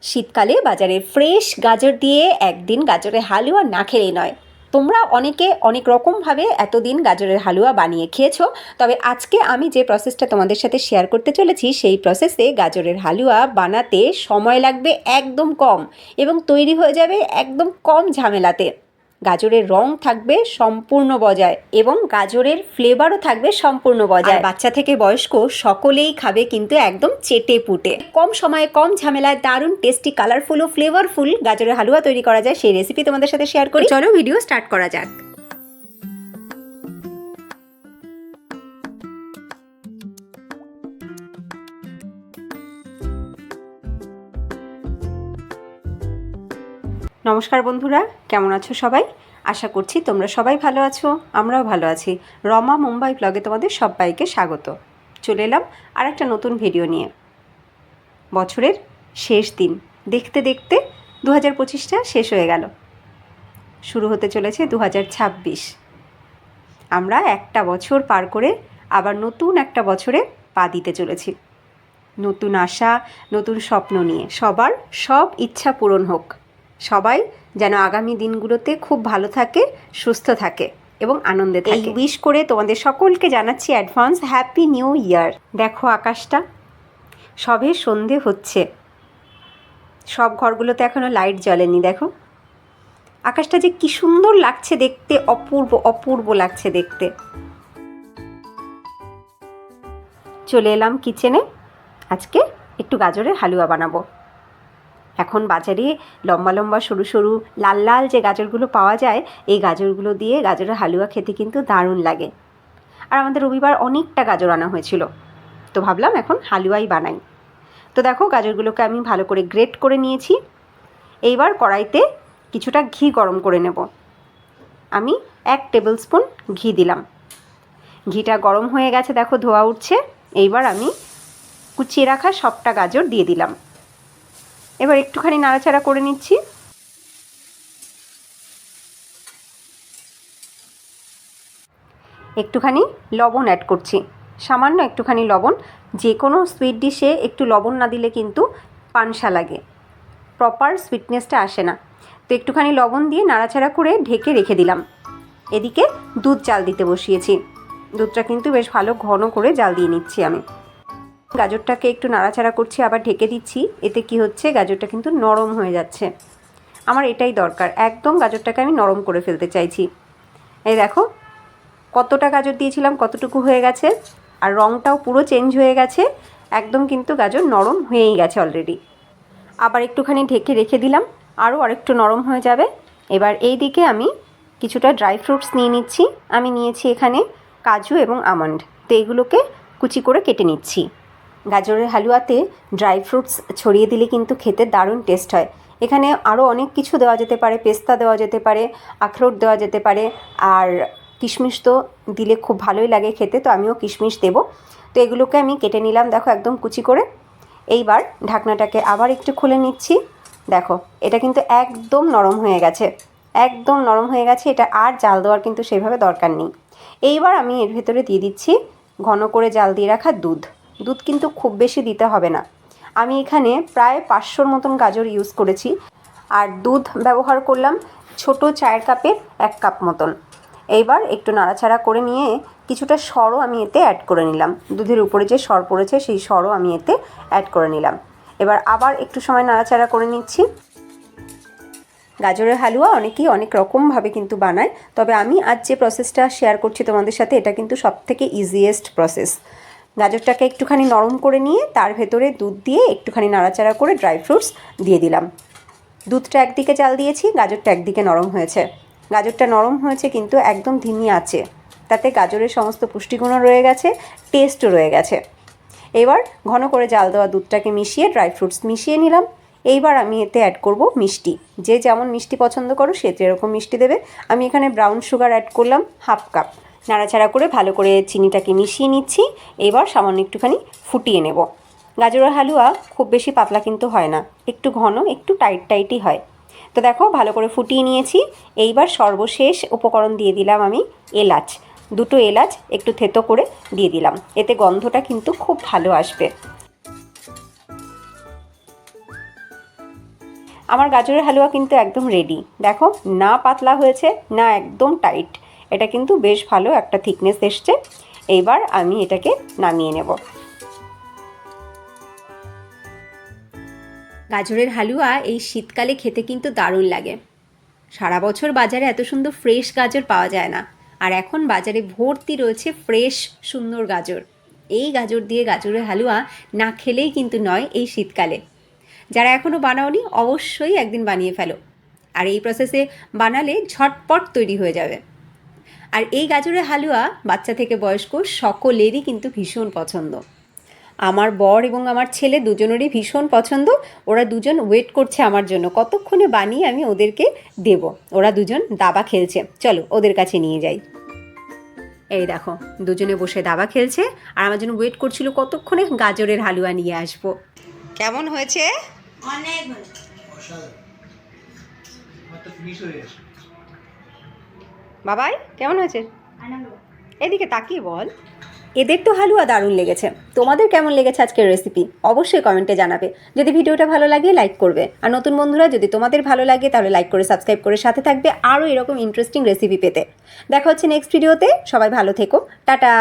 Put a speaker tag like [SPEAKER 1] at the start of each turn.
[SPEAKER 1] শীতকালে বাজারে ফ্রেশ গাজর দিয়ে একদিন গাজরের হালুয়া না খেলেই নয়। তোমরা অনেকে অনেক রকমভাবে এতদিন গাজরের হালুয়া বানিয়ে খেয়েছো, তবে আজকে আমি যে প্রসেসটা তোমাদের সাথে শেয়ার করতে চলেছি সেই প্রসেসে গাজরের হালুয়া বানাতে সময় লাগবে একদম কম এবং তৈরি হয়ে যাবে একদম কম ঝামেলাতে। গাজরের রং থাকবে সম্পূর্ণ বজায় এবং গাজরের ফ্লেভারও থাকবে সম্পূর্ণ বজায়। বাচ্চা থেকে বয়স্ক সকলেই খাবে কিন্তু একদম চেটে পুটে। কম সময়ে কম ঝামেলায় দারুণ টেস্টি, কালারফুল ও ফ্লেভারফুল গাজরের হালুয়া তৈরি করা যায় সেই রেসিপি তোমাদের সাথে শেয়ার করি। চলো ভিডিও স্টার্ট করা যাক। নমস্কার বন্ধুরা, কেমন আছো সবাই? আশা করছি তোমরা সবাই ভালো আছো, আমরাও ভালো আছি। রমা মুম্বাই ব্লগে তোমাদের সবাইকে স্বাগত। চলে এলাম আর একটা নতুন ভিডিও নিয়ে। বছরের শেষ দিন, দেখতে দেখতে 2025টা শেষ হয়ে গেল, শুরু হতে চলেছে 2026। আমরা একটা বছর পার করে আবার নতুন একটা বছরে পা দিতে চলেছি। নতুন আশা, নতুন স্বপ্ন নিয়ে। সবার সব ইচ্ছা পূরণ হোক। সবাই যেন আগামী দিনগুলোতে খুব ভালো থাকে, সুস্থ থাকে এবং আনন্দে থাকে। উইশ করে তোমাদের সকলকে জানাচ্ছি অ্যাডভান্স হ্যাপি নিউ ইয়ার। দেখো আকাশটা, সবে সন্ধে হচ্ছে, সব ঘরগুলোতে এখনও লাইট জ্বলেনি। দেখো আকাশটা যে কি সুন্দর লাগছে দেখতে, অপূর্ব অপূর্ব লাগছে দেখতে। চলে এলাম কিচেনে। আজকে একটু গাজরের হালুয়া বানাবো। এখন বাজারে লম্বা লম্বা সরু সরু লাল লাল যে গাজরগুলো পাওয়া যায়, এই গাজরগুলো দিয়ে গাজরের হালুয়া খেতে কিন্তু দারুণ লাগে। আর আমাদের রবিবার অনেকটা গাজর আনা হয়েছিল, তো ভাবলাম এখন হালুয়াই বানাই। তো দেখো গাজরগুলোকে আমি ভালো করে গ্রেট করে নিয়েছি। এইবার কড়াইতে কিছুটা ঘি গরম করে নেব। আমি 1 টেবিল স্পুন ঘি দিলাম। ঘিটা গরম হয়ে গেছে, দেখো ধোয়া উঠছে। এইবার আমি কুচিয়ে রাখা সবটা গাজর দিয়ে দিলাম। এবার একটুখানি নাড়াচাড়া করে নিচ্ছি। একটুখানি লবণ অ্যাড করছি, সামান্য একটুখানি লবণ। যে কোনো সুইট ডিশে একটু লবণ না দিলে কিন্তু পানসা লাগে, প্রপার সুইটনেসটা আসে না। তো একটুখানি লবণ দিয়ে নাড়াচাড়া করে ঢেকে রেখে দিলাম। এদিকে দুধ জাল দিতে বসিয়েছি। দুধটা কিন্তু বেশ ভালো ঘন করে জাল দিয়ে নিচ্ছি আমি। গাজরটাকে একটু নাড়াচাড়া করছি, আবার ঢেকে দিচ্ছি। এতে কি হচ্ছে, গাজরটা কিন্তু নরম হয়ে যাচ্ছে। আমার এটাই দরকার, একদম গাজরটাকে আমি নরম করে ফেলতে চাইছি। এই দেখো কতটা গাজর দিয়েছিলাম, কতটুকু হয়ে গেছে, আর রঙটাও পুরো চেঞ্জ হয়ে গেছে। একদম কিন্তু গাজর নরম হয়েই গেছে অলরেডি। আবার একটুখানি ঢেকে রেখে দিলাম, আরও আরেকটু নরম হয়ে যাবে। এবার এই দিকে আমি কিছুটা ড্রাই ফ্রুটস নিয়ে নিচ্ছি। আমি নিয়েছি এখানে কাজু এবং আমন্ড, তো এইগুলোকে কুচি করে কেটে নিচ্ছি। গাজরের হালুয়াতে ড্রাই ফ্রুটস ছড়িয়ে দিলে কিন্তু খেতে দারুণ টেস্ট হয়। এখানে আরও অনেক কিছু দেওয়া যেতে পারে, পেস্তা দেওয়া যেতে পারে, আখরোট দেওয়া যেতে পারে, আর কিশমিশ তো দিলে খুব ভালোই লাগে খেতে, তো আমিও কিশমিশ দেবো। তো এগুলোকে আমি কেটে নিলাম, দেখো একদম কুচি করে। এইবার ঢাকনাটাকে আবার একটু খুলে নিচ্ছি। দেখো এটা কিন্তু একদম নরম হয়ে গেছে, একদম নরম হয়ে গেছে। এটা আর জাল দেওয়ার কিন্তু সেভাবে দরকার নেই। এইবার আমি এর ভেতরে দিয়ে দিচ্ছি ঘন করে জাল দিয়ে রাখা দুধ। দুধ কিন্তু খুব বেশি দিতে হবে না। আমি এখানে প্রায় 500 মতন গাজর ইউজ করেছি, আর দুধ ব্যবহার করলাম ছোট চায়ের কাপের 1 কাপ মতন। এইবার একটু নাড়াচাড়া করে নিয়ে কিছুটা সরও আমি এতে অ্যাড করে নিলাম। দুধের উপরে যে সর পড়েছে সেই সরও আমি এতে অ্যাড করে নিলাম। এবার আবার একটু সময় নাড়াচাড়া করে নিচ্ছি। গাজরের হালুয়া অনেকেই অনেক রকমভাবে কিন্তু বানায়, তবে আমি আজ যে প্রসেসটা শেয়ার করছি তোমাদের সাথে, এটা কিন্তু সবথেকে ইজিয়েস্ট প্রসেস। গাজরটাকে একটুখানি নরম করে নিয়ে তার ভেতরে দুধ দিয়ে একটুখানি নাড়াচাড়া করে ড্রাই ফ্রুটস দিয়ে দিলাম। দুধটা একদিকে জাল দিয়েছি, গাজরটা একদিকে নরম হয়েছে। গাজরটা নরম হয়েছে কিন্তু একদম ধিমি আছে, তাতে গাজরের সমস্ত পুষ্টিগুণও রয়ে গেছে, টেস্টও রয়ে গেছে। এবার ঘন করে জাল দেওয়া দুধটাকে মিশিয়ে ড্রাই ফ্রুটস মিশিয়ে নিলাম। এইবার আমি এতে অ্যাড করব মিষ্টি। যে যেমন মিষ্টি পছন্দ করো সে যেরকম মিষ্টি দেবে। আমি এখানে ব্রাউন সুগার অ্যাড করলাম 1/2 কাপ। নাড়াচাড়া করে ভালো করে চিনিটাকে মিশিয়ে নিচ্ছি। এবার সামান্য একটুখানি ফুটিয়ে নেব। গাজরের হালুয়া খুব বেশি পাতলা কিন্তু হয় না, একটু ঘন, একটু টাইট টাইটই হয়। তো দেখো ভালো করে ফুটিয়ে নিয়েছি। এইবার সর্বশেষ উপকরণ দিয়ে দিলাম আমি এলাচ। 2টো এলাচ একটু থেতো করে দিয়ে দিলাম, এতে গন্ধটা কিন্তু খুব ভালো আসবে। আমার গাজরের হালুয়া কিন্তু একদম রেডি। দেখো, না পাতলা হয়েছে না একদম টাইট, এটা কিন্তু বেশ ভালো একটা থিকনেস এসছে। এইবার আমি এটাকে নামিয়ে নেব। গাজরের হালুয়া এই শীতকালে খেতে কিন্তু দারুণ লাগে। সারা বছর বাজারে এত সুন্দর ফ্রেশ গাজর পাওয়া যায় না, আর এখন বাজারে ভর্তি রয়েছে ফ্রেশ সুন্দর গাজর। এই গাজর দিয়ে গাজরের হালুয়া না খেলেই কিন্তু নয় এই শীতকালে। যারা এখনও বানাওনি অবশ্যই একদিন বানিয়ে ফেলো, আর এই প্রসেসে বানালে ঝটপট তৈরি হয়ে যাবে। আর এই গাজরের হালুয়া বাচ্চা থেকে বয়স্ক সকলেরই কিন্তু ভীষণ পছন্দ। আমার বর এবং আমার ছেলে দুজনেরই ভীষণ পছন্দ। ওরা দুজন ওয়েট করছে আমার জন্য, কতক্ষণে বানিয়ে আমি ওদেরকে দেব। ওরা দুজন দাবা খেলছে, চলো ওদের কাছে নিয়ে যাই। এই দেখো, দুজনে বসে দাবা খেলছে আর আমার জন্য ওয়েট করছিল কতক্ষণে গাজরের হালুয়া নিয়ে আসবো। কেমন হয়েছে?
[SPEAKER 2] অনেক ভালো।
[SPEAKER 1] বাবাই কেমন হয়েছে? এদিকে তাকিয়ে বল। এদের তো হালুয়া দারুণ লেগেছে। তোমাদের কেমন লেগেছে আজকের রেসিপি অবশ্যই কমেন্টে জানাবে। যদি ভিডিওটা ভালো লাগে লাইক করবে, আর নতুন বন্ধুরা যদি তোমাদের ভালো লাগে তাহলে লাইক করে সাবস্ক্রাইব করে সাথে থাকবে আরও এরকম ইন্টারেস্টিং রেসিপি পেতে। দেখা হচ্ছে নেক্সট ভিডিওতে। সবাই ভালো থেকো, টাটা।